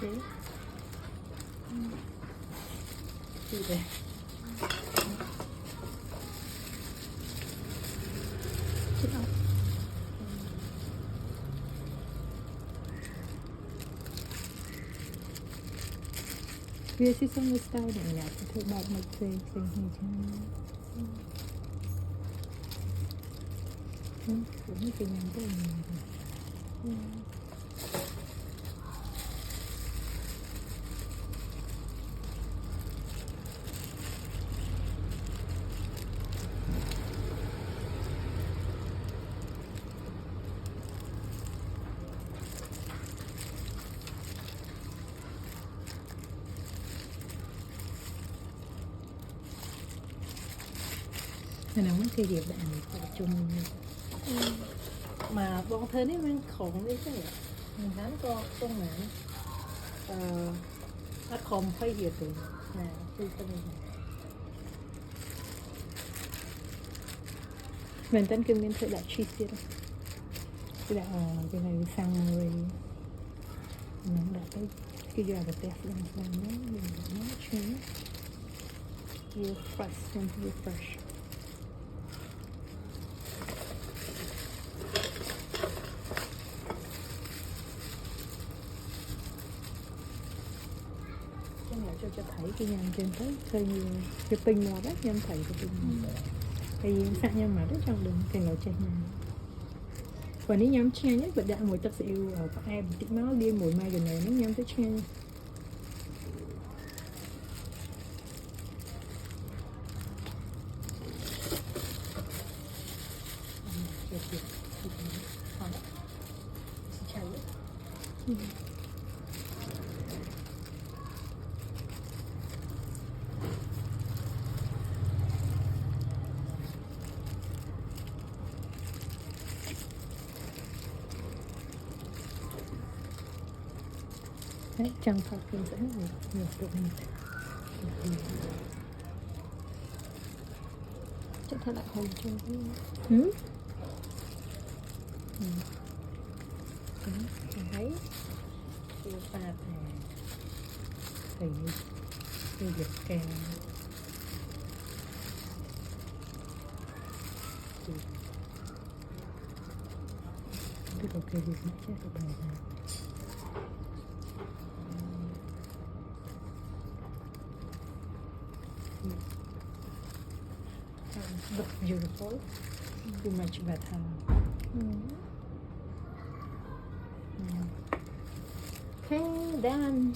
Okay. See there. Sit up. Vì si xong style này là có thể bạn một phê phê hay chăng cũng cái nhang tới nhiều. Nên là mấy cái việc bạn tập trung mà bọn thế đấy mình khổng đấy chứ mình hắn có công nghệ nó không phải việc rồi nè tôi cho mình tên kim mình sẽ đặt chi tiết cái đã cái này sang rồi mình đặt cái giờ là test lên nó change refresh and refresh. Cho thấy cái nhang trên tới hơi nhiều cái pin màu rất nhâm thấy cái pin tại vì sạc nhâm mà rất trong đường cái lỗ trên nhang còn nếu nhắm che nhất vật đạn mùi tập sẽ yêu ở em tí máu đi mùi mai gần này nó nhắm tới che đấy, trang phục cũng sẽ nhiều độ chắc thật lại hồng cho thấy tiêu pha thì tiêu dịch càng cái đồ kia dịch nó chết được bài nào look beautiful, too much better. Okay, done.